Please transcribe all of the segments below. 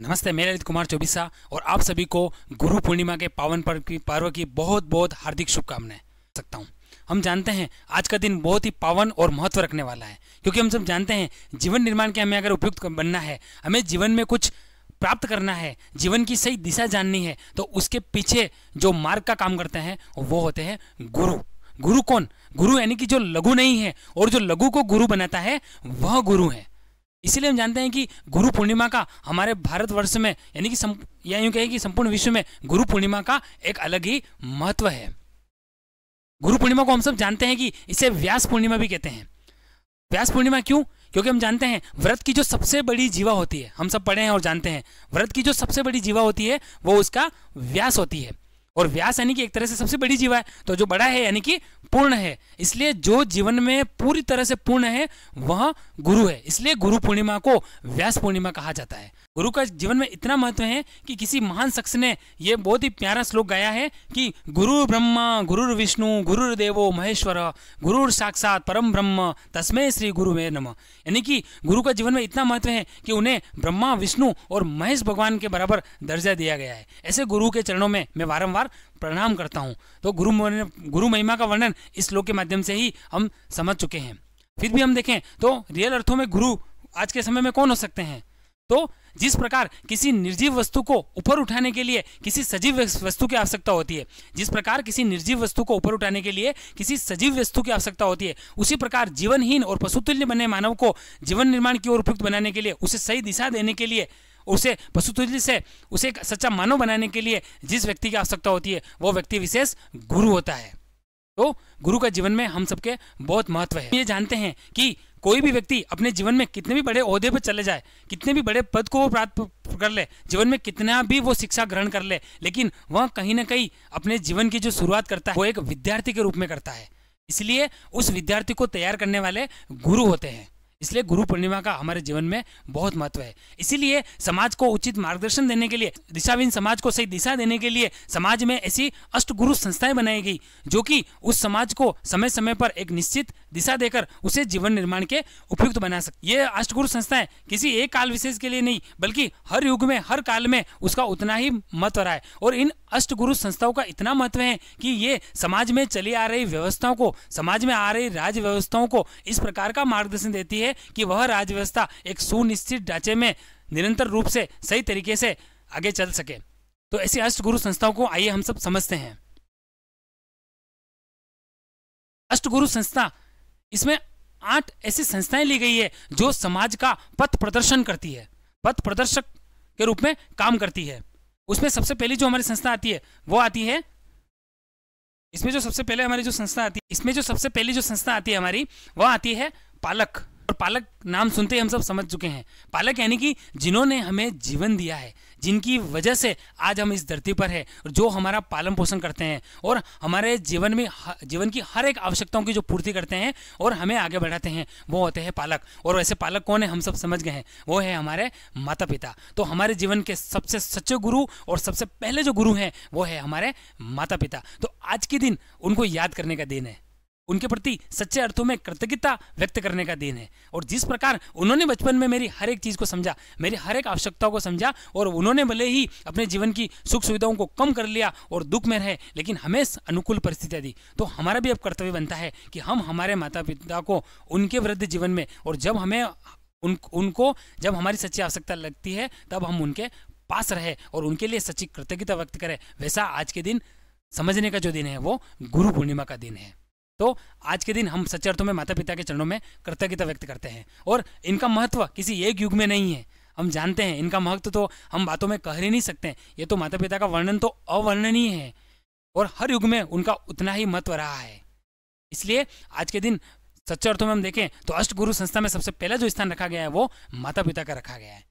नमस्ते, मैं ललित कुमार चौबीसा और आप सभी को गुरु पूर्णिमा के पावन पर्व की बहुत बहुत हार्दिक शुभकामनाएं सकता हूं। हम जानते हैं आज का दिन बहुत ही पावन और महत्व रखने वाला है, क्योंकि हम सब जानते हैं जीवन निर्माण के हमें अगर उपयुक्त बनना है, हमें जीवन में कुछ प्राप्त करना है, जीवन की सही दिशा जाननी है, तो उसके पीछे जो मार्ग का काम करते हैं वो होते हैं गुरु। गुरु कौन? गुरु यानी कि जो लघु नहीं है और जो लघु को गुरु बनाता है वह गुरु है। इसीलिए हम जानते हैं कि गुरु पूर्णिमा का हमारे भारतवर्ष में यानी कि या यूं कहें कि संपूर्ण विश्व में गुरु पूर्णिमा का एक अलग ही महत्व है। गुरु पूर्णिमा को हम सब जानते हैं कि इसे व्यास पूर्णिमा भी कहते हैं। व्यास पूर्णिमा क्यों? क्योंकि हम जानते हैं व्रत की जो सबसे बड़ी जीवा होती है, हम सब पढ़े हैं और जानते हैं व्रत की जो सबसे बड़ी जीवा होती है वो उसका व्यास होती है। और व्यास यानी कि एक तरह से सबसे बड़ी जीवा है, तो जो बड़ा है यानी कि पूर्ण है। इसलिए जो जीवन में पूरी तरह से पूर्ण है वह गुरु है। इसलिए गुरु पूर्णिमा को व्यास पूर्णिमा कहा जाता है। गुरु का जीवन में इतना महत्व है कि किसी महान शख्स ने यह बहुत ही प्यारा श्लोक गाया है कि गुरु ब्रह्मा गुरु विष्णु गुरु देवो महेश्वर गुरु साक्षात परम ब्रह्म तस्मै श्री गुरुवे नमः। यानी कि गुरु का जीवन में इतना महत्व है कि उन्हें ब्रह्मा विष्णु और महेश भगवान के बराबर दर्जा दिया गया है। ऐसे गुरु के चरणों में मैं वारंवार प्रणाम करता हूं। तो गुरु महिमा का वर्णन इस श्लोक के माध्यम से ही हम समझ चुके हैं। फिर भी हम देखें तो रियल अर्थों में गुरु आज के समय में कौन हो सकते हैं? तो जिस प्रकार किसी निर्जीव वस्तु को ऊपर उठाने के लिए किसी सजीव वस्तु की आवश्यकता होती है, जिस प्रकार किसी निर्जीव वस्तु को ऊपर उठाने के लिए किसी सजीव वस्तु की आवश्यकता होती है, उसी प्रकार जीवनहीन और पशुतुल्य बने मानव को जीवन निर्माण की ओर उपयुक्त बनाने के लिए, उसे सही दिशा देने के लिए, उसे पशुतुल्य से उसे एक सच्चा मानव बनाने के लिए जिस व्यक्ति की आवश्यकता होती है वो व्यक्ति विशेष गुरु होता है। तो गुरु का जीवन में हम सबके बहुत महत्व है। ये जानते हैं कि कोई भी व्यक्ति अपने जीवन में कितने भी बड़े ओहदे पर चले जाए, कितने भी बड़े पद को वो प्राप्त कर ले, जीवन में कितना भी वो शिक्षा ग्रहण कर ले, लेकिन वह कहीं ना कहीं अपने जीवन की जो शुरुआत करता है वो एक विद्यार्थी के रूप में करता है। इसलिए उस विद्यार्थी को तैयार करने वाले गुरु होते हैं। इसलिए गुरु पूर्णिमा का हमारे जीवन में बहुत महत्व है। इसीलिए समाज को उचित मार्गदर्शन देने के लिए, दिशाहीन समाज को सही दिशा देने के लिए समाज में ऐसी अष्टगुरु संस्थाएं बनाई गई जो कि उस समाज को समय समय पर एक निश्चित दिशा देकर उसे जीवन निर्माण के उपयुक्त बना सकती। ये अष्टगुरु संस्थाएं किसी एक काल विशेष के लिए नहीं बल्कि हर युग में हर काल में उसका उतना ही महत्व रहा है। और इन अष्टगुरु संस्थाओं का इतना महत्व है कि ये समाज में चली आ रही व्यवस्थाओं को, समाज में आ रही राज व्यवस्थाओं को इस प्रकार का मार्गदर्शन देती है कि वह राज व्यवस्था एक सुनिश्चित ढांचे में निरंतर रूप से सही तरीके से आगे चल सके। तो ऐसी अष्टगुरु संस्थाओं को आइए हम सब समझते हैं। अष्टगुरु संस्था, इसमें 8 ऐसी संस्थाएं ली गई है जो समाज का पथ प्रदर्शन करती है, पथ प्रदर्शक के रूप में काम करती है। उसमें सबसे पहली जो हमारी संस्था आती है वो आती है, इसमें जो सबसे पहले हमारी जो संस्था आती है, इसमें जो सबसे पहली जो संस्था आती है हमारी वह आती है पालक। और पालक नाम सुनते ही हम सब समझ चुके हैं। पालक यानी कि जिन्होंने हमें जीवन दिया है, जिनकी वजह से आज हम इस धरती पर है, जो हमारा पालन पोषण करते हैं और हमारे जीवन में जीवन की हर एक आवश्यकताओं की जो पूर्ति करते हैं और हमें आगे बढ़ाते हैं, वो होते हैं पालक। और वैसे पालक कौन है हम सब समझ गए हैं, वो है हमारे माता पिता। तो हमारे जीवन के सबसे सच्चे गुरु और सबसे पहले जो गुरु हैं वो है हमारे माता पिता। तो आज के दिन उनको याद करने का दिन है, उनके प्रति सच्चे अर्थों में कृतज्ञता व्यक्त करने का दिन है। और जिस प्रकार उन्होंने बचपन में मेरी हर एक चीज़ को समझा, मेरी हर एक आवश्यकताओं को समझा, और उन्होंने भले ही अपने जीवन की सुख सुविधाओं को कम कर लिया और दुख में रहे, लेकिन हमें अनुकूल परिस्थितियां दी, तो हमारा भी अब कर्तव्य बनता है कि हम हमारे माता पिता को उनके वृद्ध जीवन में, और जब हमें उनको जब हमारी सच्ची आवश्यकता लगती है तब हम उनके पास रहे और उनके लिए सच्ची कृतज्ञता व्यक्त करें। वैसा आज के दिन समझने का जो दिन है वो गुरु पूर्णिमा का दिन है। तो आज के दिन हम सच्चे अर्थों में माता पिता के चरणों में कृतज्ञता व्यक्त करते हैं। और इनका महत्व किसी एक युग में नहीं है, हम जानते हैं इनका महत्व तो हम बातों में कह ही नहीं सकते। ये तो माता पिता का वर्णन तो अवर्णनीय है और हर युग में उनका उतना ही महत्व रहा है। इसलिए आज के दिन सच्चे अर्थों में हम देखें तो अष्टगुरु संस्था में सबसे पहला जो स्थान रखा गया है वो माता पिता का रखा गया है।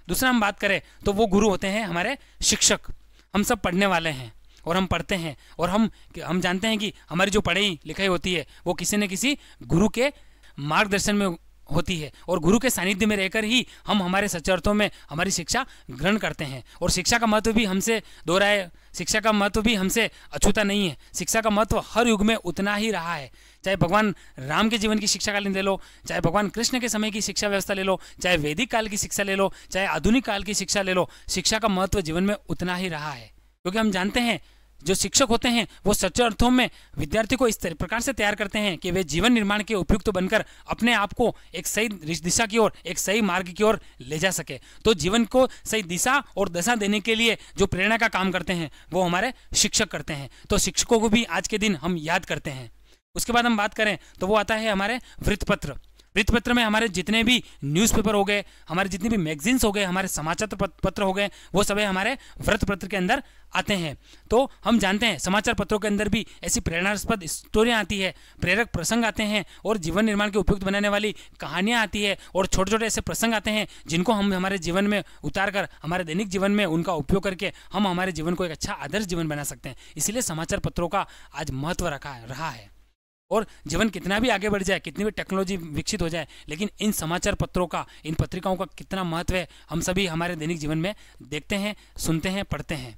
दूसरा हम बात करें तो वो गुरु होते हैं हमारे शिक्षक। हम सब पढ़ने वाले हैं और हम पढ़ते हैं और हम जानते हैं कि हमारी जो पढ़ाई लिखाई होती है वो किसी न किसी गुरु के मार्गदर्शन में होती है और गुरु के सानिध्य में रहकर ही हम हमारे सच्चे अर्थों में हमारी शिक्षा ग्रहण करते हैं। और शिक्षा का महत्व भी हमसे दोहराए, शिक्षा का महत्व भी हमसे अछूता नहीं है। शिक्षा का महत्व हर युग में उतना ही रहा है। चाहे भगवान राम के जीवन की शिक्षा काल ले लो, चाहे भगवान कृष्ण के समय की शिक्षा व्यवस्था ले लो, चाहे वैदिक काल की शिक्षा ले लो, चाहे आधुनिक काल की शिक्षा ले लो, शिक्षा का महत्व जीवन में उतना ही रहा है। क्योंकि हम जानते हैं जो शिक्षक होते हैं वो सच्चे अर्थों में विद्यार्थी को इस प्रकार से तैयार करते हैं कि वे जीवन निर्माण के उपयुक्त बनकर अपने आप को एक सही दिशा की ओर, एक सही मार्ग की ओर ले जा सके। तो जीवन को सही दिशा और दशा देने के लिए जो प्रेरणा का काम करते हैं वो हमारे शिक्षक करते हैं। तो शिक्षकों को भी आज के दिन हम याद करते हैं। उसके बाद हम बात करें तो वो आता है हमारे वृत्तपत्र। वृत्तपत्र में हमारे जितने भी न्यूज़पेपर हो गए, हमारे जितने भी मैगजीन्स हो गए, हमारे समाचार पत्र हो गए, वो सभी हमारे वृत्तपत्र के अंदर आते हैं। तो हम जानते हैं समाचार पत्रों के अंदर भी ऐसी प्रेरणास्पद स्टोरियाँ आती है, प्रेरक प्रसंग आते हैं और जीवन निर्माण के उपयुक्त बनाने वाली कहानियाँ आती है और छोटे छोटे ऐसे प्रसंग आते हैं जिनको हम हमारे जीवन में उतार कर हमारे दैनिक जीवन में उनका उपयोग करके हम हमारे जीवन को एक अच्छा आदर्श जीवन बना सकते हैं। इसलिए समाचार पत्रों का आज महत्व रहा है। और जीवन कितना भी आगे बढ़ जाए, कितनी भी टेक्नोलॉजी विकसित हो जाए, लेकिन इन समाचार पत्रों का, इन पत्रिकाओं का कितना महत्व है हम सभी हमारे दैनिक जीवन में देखते हैं, सुनते हैं, पढ़ते हैं।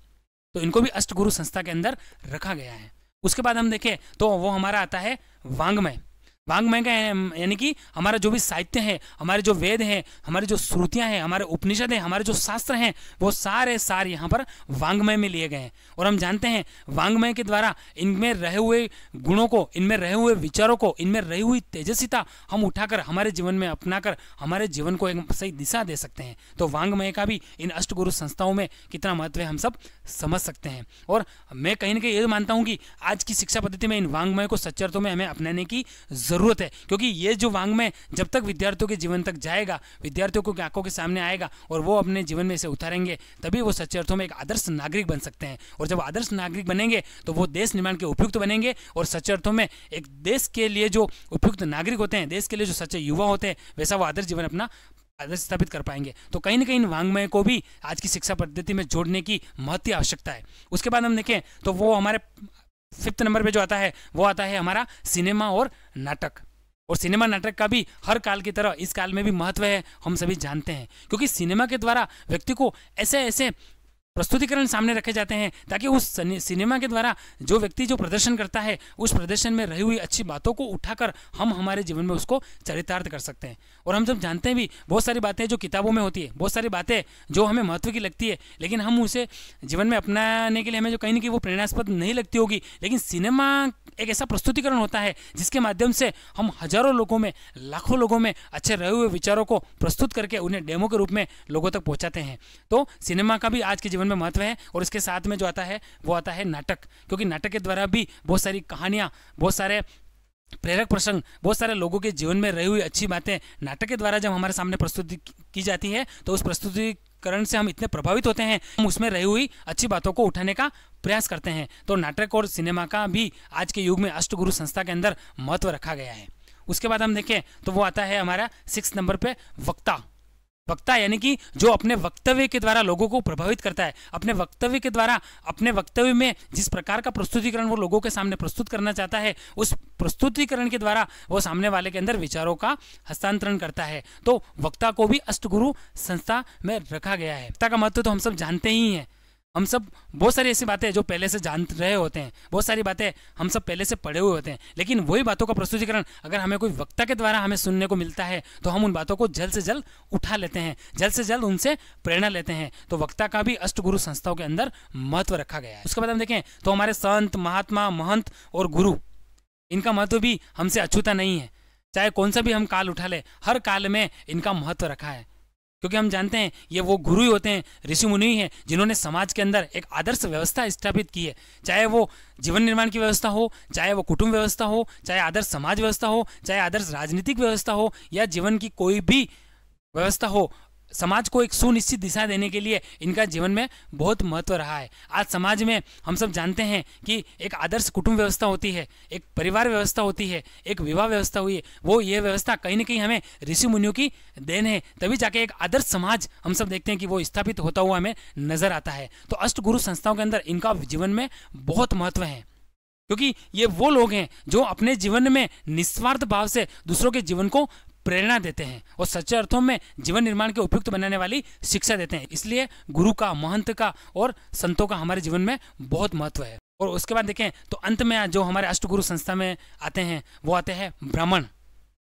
तो इनको भी अष्टगुरु संस्था के अंदर रखा गया है। उसके बाद हम देखें तो वो हमारा आता है वांग्मय। वांग्मय का यानी कि हमारा जो भी साहित्य है, हमारे जो वेद हैं, हमारी जो श्रुतियाँ हैं, हमारे उपनिषद हैं, हमारे जो शास्त्र हैं, वो सारे यहाँ पर वांग्मय में लिए गए हैं। और हम जानते हैं वांग्मय के द्वारा इनमें रहे हुए गुणों को, इनमें रहे हुए विचारों को, इनमें रही हुई तेजस्विता हम उठाकर हमारे जीवन में अपनाकर हमारे जीवन को एक सही दिशा दे सकते हैं। तो वांग्मय का भी इन अष्टगुरु संस्थाओं में कितना महत्व है हम सब समझ सकते हैं। और मैं कहीं ना कहीं ये मानता हूँ कि आज की शिक्षा पद्धति में इन वांग्मय को सच्चे अर्थों में हमें अपनाने की जरूरत है। क्योंकि ये जो वांग्मय जब तक विद्यार्थियों के जीवन तक जाएगा, विद्यार्थियों को आंखों के सामने आएगा और वो अपने जीवन में इसे उतारेंगे, तभी वो सच्चे अर्थों में एक आदर्श नागरिक बन सकते हैं। और जब आदर्श नागरिक बनेंगे तो वो देश निर्माण के उपयुक्त बनेंगे और सच्चे अर्थों में एक देश के लिए जो उपयुक्त नागरिक होते हैं, देश के लिए जो सच्चे युवा होते हैं, वैसा वो आदर्श जीवन अपना आदर्श स्थापित कर पाएंगे। तो कहीं ना कहीं वांग्मय को भी आज की शिक्षा पद्धति में जोड़ने की महती आवश्यकता है। उसके बाद हम देखें तो वो हमारे 5th नंबर पे जो आता है वो आता है हमारा सिनेमा और नाटक। और सिनेमा नाटक का भी हर काल की तरह इस काल में भी महत्व है, हम सभी जानते हैं। क्योंकि सिनेमा के द्वारा व्यक्ति को ऐसे ऐसे प्रस्तुतिकरण सामने रखे जाते हैं ताकि उस सिनेमा के द्वारा जो व्यक्ति जो प्रदर्शन करता है उस प्रदर्शन में रही हुई अच्छी बातों को उठाकर हम हमारे जीवन में उसको चरितार्थ कर सकते हैं। और हम जब जानते हैं भी बहुत सारी बातें जो किताबों में होती है, बहुत सारी बातें जो हमें महत्व की लगती है, लेकिन हम उसे जीवन में अपनाने के लिए हमें जो कहीं ना कहीं वो प्रेरणास्पद नहीं लगती होगी, लेकिन सिनेमा एक ऐसा प्रस्तुतिकरण होता है जिसके माध्यम से हम हजारों लोगों में, लाखों लोगों में अच्छे रहे हुए विचारों को प्रस्तुत करके उन्हें डेमो के रूप में लोगों तक पहुंचाते हैं। तो सिनेमा का भी आज के जीवन में महत्व है। और इसके साथ में जो आता है वो आता है नाटक। क्योंकि नाटक के द्वारा भी बहुत सारी कहानियाँ, बहुत सारे प्रेरक प्रसंग, बहुत सारे लोगों के जीवन में रही हुई अच्छी बातें नाटक के द्वारा जब हमारे सामने प्रस्तुति की जाती है तो उस प्रस्तुतिकरण से हम इतने प्रभावित होते हैं, हम उसमें रही हुई अच्छी बातों को उठाने का प्रयास करते हैं। तो नाटक और सिनेमा का भी आज के युग में अष्टगुरु संस्था के अंदर महत्व रखा गया है। उसके बाद हम देखें तो वो आता है हमारा 6 नंबर पे वक्ता। वक्ता यानी कि जो अपने वक्तव्य के द्वारा लोगों को प्रभावित करता है, अपने वक्तव्य के द्वारा, अपने वक्तव्य में जिस प्रकार का प्रस्तुतिकरण वो लोगों के सामने प्रस्तुत करना चाहता है, उस प्रस्तुतिकरण के द्वारा वो सामने वाले के अंदर विचारों का हस्तांतरण करता है। तो वक्ता को भी अष्टगुरु संस्था में रखा गया है। वक्ता का महत्व तो हम सब जानते ही हैं। हम सब बहुत सारी ऐसी बातें जो पहले से जान रहे होते हैं, बहुत सारी बातें हम सब पहले से पढ़े हुए होते हैं, लेकिन वही बातों का प्रस्तुतिकरण अगर हमें कोई वक्ता के द्वारा हमें सुनने को मिलता है तो हम उन बातों को जल्द से जल्द उठा लेते हैं, जल्द से जल्द उनसे प्रेरणा लेते हैं। तो वक्ता का भी अष्टगुरु संस्थाओं के अंदर महत्व रखा गया है। उसके बाद हम देखें तो हमारे संत, महात्मा, महंत और गुरु, इनका महत्व भी हमसे अछूता नहीं है। चाहे कौन सा भी हम काल उठा ले, हर काल में इनका महत्व रखा है। क्योंकि हम जानते हैं ये वो गुरु ही होते हैं, ऋषि मुनि ही हैं जिन्होंने समाज के अंदर एक आदर्श व्यवस्था स्थापित की है। चाहे वो जीवन निर्माण की व्यवस्था हो, चाहे वो कुटुंब व्यवस्था हो, चाहे आदर्श समाज व्यवस्था हो, चाहे आदर्श राजनीतिक व्यवस्था हो, या जीवन की कोई भी व्यवस्था हो, समाज को एक सुनिश्चित दिशा देने के लिए इनका जीवन में बहुत महत्व रहा है। आज समाज में हम सब जानते हैं कि एक आदर्श कुटुंब व्यवस्था होती है, एक परिवार व्यवस्था होती है, एक विवाह व्यवस्था हुई है। वो ये व्यवस्था कहीं ना कहीं हमें ऋषि मुनियों की देन है, तभी जाके एक आदर्श समाज हम सब देखते हैं कि वो स्थापित होता हुआ हमें नजर आता है। तो अष्टगुरु संस्थाओं के अंदर इनका जीवन में बहुत महत्व है, क्योंकि ये वो लोग हैं जो अपने जीवन में निस्वार्थ भाव से दूसरों के जीवन को प्रेरणा देते हैं और सच्चे अर्थों में जीवन निर्माण के उपयुक्त बनाने वाली शिक्षा देते हैं। इसलिए गुरु का, महंत का और संतों का हमारे जीवन में बहुत महत्व है। और उसके बाद देखें तो अंत में जो हमारे अष्टगुरु संस्था में आते हैं वो आते हैं ब्राह्मण।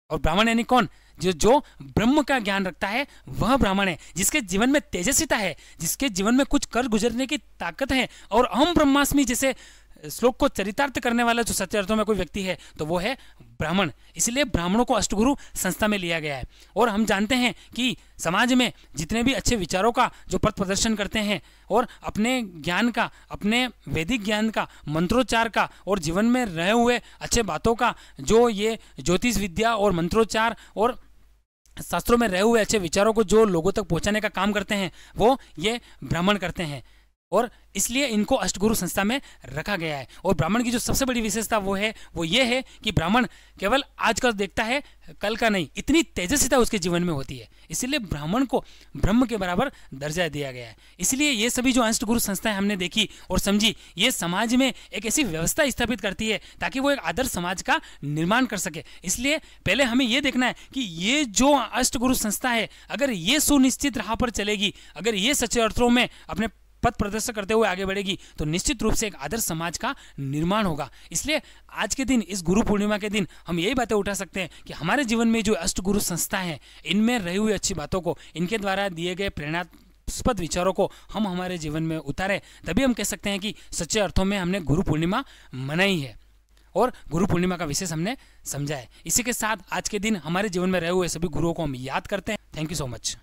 और ब्राह्मण यानी कौन? जो ब्रह्म का ज्ञान रखता है वह ब्राह्मण है, जिसके जीवन में तेजस्विता है, जिसके जीवन में कुछ कर गुजरने की ताकत है। और अहम ब्रह्मास्मि जैसे श्लोक को चरितार्थ करने वाला जो सच्चे अर्थों में कोई व्यक्ति है तो वो है ब्राह्मण। इसलिए ब्राह्मणों को अष्टगुरु संस्था में लिया गया है। और हम जानते हैं कि समाज में जितने भी अच्छे विचारों का जो पथ प्रदर्शन करते हैं और अपने ज्ञान का, अपने वैदिक ज्ञान का, मंत्रोच्चार का और जीवन में रहे हुए अच्छे बातों का जो ये ज्योतिष विद्या और मंत्रोच्चार और शास्त्रों में रहे हुए अच्छे विचारों को जो लोगों तक पहुंचाने का काम करते हैं वो ये ब्राह्मण करते हैं। और इसलिए इनको अष्टगुरु संस्था में रखा गया है। और ब्राह्मण की जो सबसे बड़ी विशेषता वो ये है कि ब्राह्मण केवल आज का देखता है, कल का नहीं। इतनी तेजस्विता उसके जीवन में होती है, इसीलिए ब्राह्मण को ब्रह्म के बराबर दर्जा दिया गया है। इसलिए ये सभी जो अष्टगुरु संस्थाएं हमने देखी और समझी, ये समाज में एक ऐसी व्यवस्था स्थापित करती है ताकि वो एक आदर्श समाज का निर्माण कर सके। इसलिए पहले हमें ये देखना है कि ये जो अष्टगुरु संस्था है, अगर ये सुनिश्चित राह पर चलेगी, अगर ये सच्चे अर्थों में अपने पथ प्रदर्शन करते हुए आगे बढ़ेगी तो निश्चित रूप से एक आदर्श समाज का निर्माण होगा। इसलिए आज के दिन, इस गुरु पूर्णिमा के दिन हम यही बातें उठा सकते हैं कि हमारे जीवन में जो अष्टगुरु संस्था है, इनमें रही हुई अच्छी बातों को, इनके द्वारा दिए गए प्रेरणास्पद विचारों को हम हमारे जीवन में उतारें, तभी हम कह सकते हैं कि सच्चे अर्थों में हमने गुरु पूर्णिमा मनाई है और गुरु पूर्णिमा का विशेष हमने समझा है। इसी के साथ आज के दिन हमारे जीवन में रहे हुए सभी गुरुओं को हम याद करते हैं। Thank you so much.